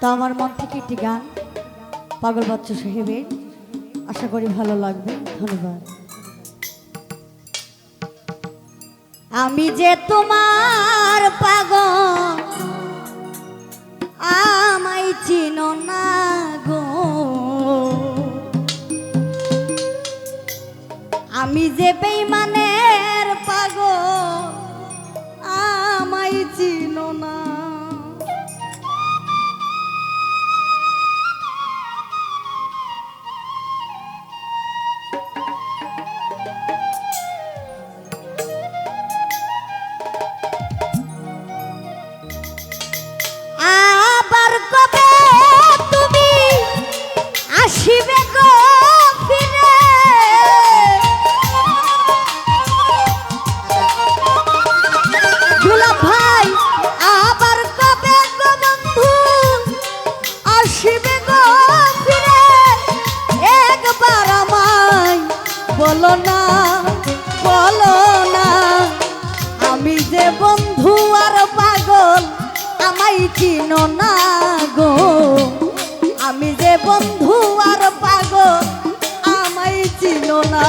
তো আমার মন থেকে একটি গান পাগল বাচ্চা সাহেবের, আশা করি ভালো লাগবে। ধন্যবাদ। আমি যে তোমার পাগল, আমায় চিনো না গো, আমি যে বেঈমানের পাগল, আমায় চিনো না। আবার কবে তুমি আসিবে গো ফিরে, গোলাপ ভাই আবার কবে গো বন্ধু আসিবে গো ফিরে, একবার আমায় বলো না, বলো না। আমি যে বন্ধু আর পাগল, আমায় চিনো না গো, আমি যে বন্ধু আর পাগল, আমায় চিনো না।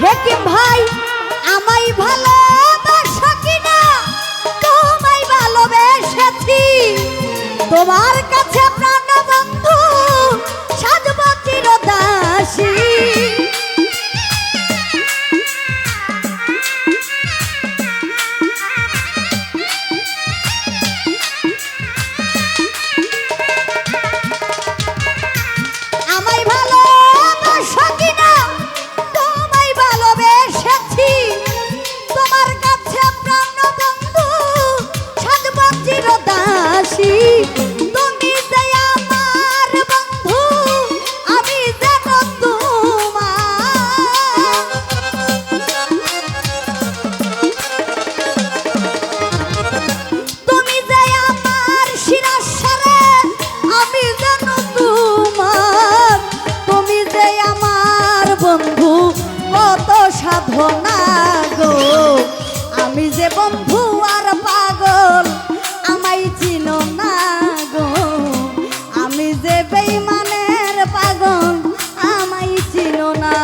হেকিম ভাই আমায় ভালোবাসো কিনা, তোমায় ভালোবেসেছি, তোমার কাছে প্রাণ বন্ধু সাজব চিরদাসী। আমায় ভালোবাসো কিনা, তোমায় ভালোবেসেছি, তোমার কাছে প্রাণ বন্ধু সাজব চিরদাসী। তুমি যে আমার বন্ধু, আমি যেন তোমার, তুমি যে আমার শিরাশারে, আমি যেন তোমার, তুমি যে আমার বন্ধু কত সাধনা গো, আমি যে বন্ধু আর পাগল, আমায় চিনো না গো, আমি যে বেঈমানের পাগল, আমায় চিনো না।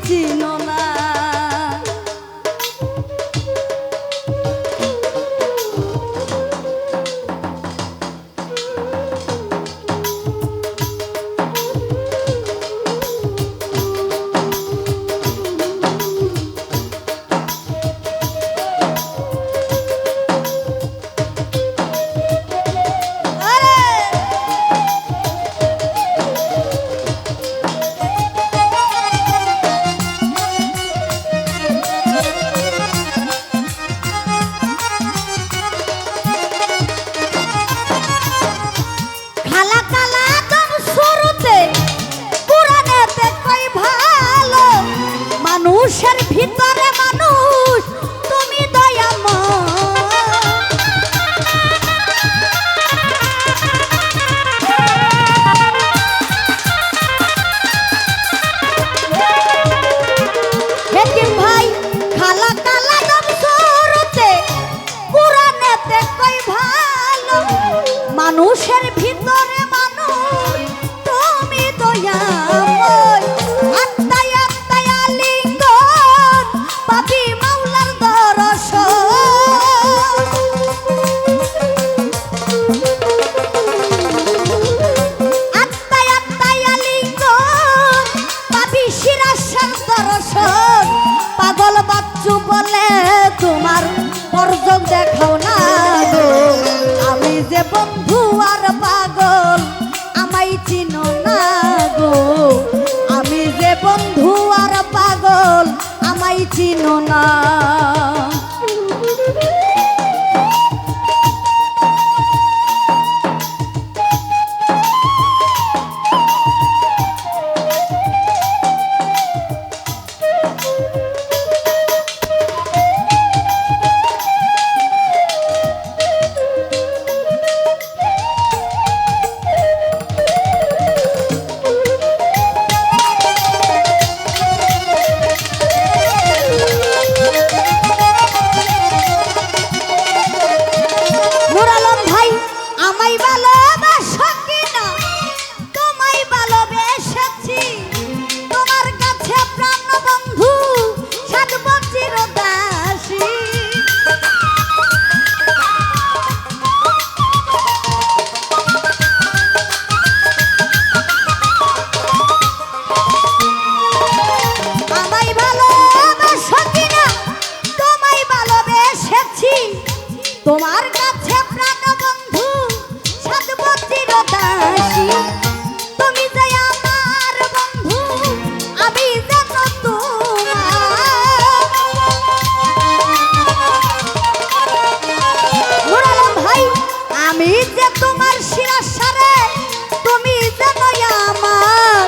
চিনো না। মানুষের ভিতরে মানুষ তুমি দয়াময়। ভাই খালা কালা দম সুরতে পুরানেতে কই ভালো মানুষের ভিতরে মানুষ তুমি দয়াময়। পাগল বাচ্চু বলে তোমার পরযোগ দেখাও না গো। আমি যে বন্ধু আর পাগল আমায় চিনো না গো। আমি যে বন্ধু আর পাগল আমায় চিনো না। তোমার কাছে প্রাণ বন্ধু সদবতীর দাসী। তুমি যে আমার বন্ধু আমি যেন তোমার ভাই আমি যে তোমার শিরাসারে তুমি যেন আমার।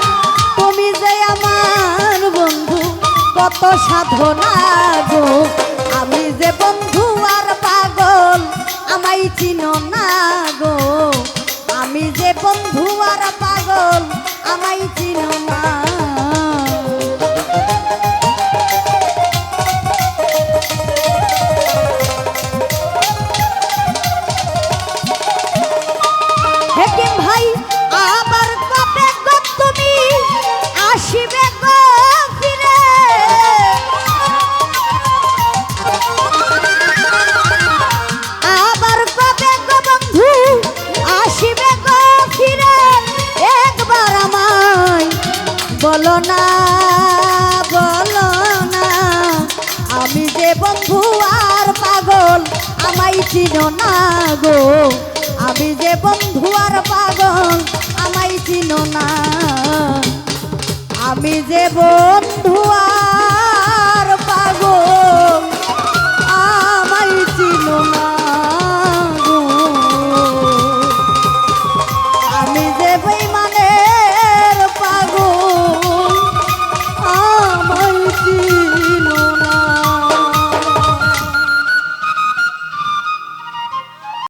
তুমি যে আমার বন্ধু কত সাধনা গো। আমি যে বন্ধু আর পাগল আমায় চিনো না গো। আমি যে বন্ধু আর পাগল আমায় চিনো না। হেকিম ভাই আবার কবে গো তুমি আসিবে গো ফিরে। আবার কবে গো বন্ধু আসিবে গো ফিরে। একবার আমায় বলো না বলো না। আমি যে বন্ধু আর পাগল আমায় চিনো না গো। আমি যে বন্ধু আর পাগল আমায় চিনো না। আমি যে বন্ধু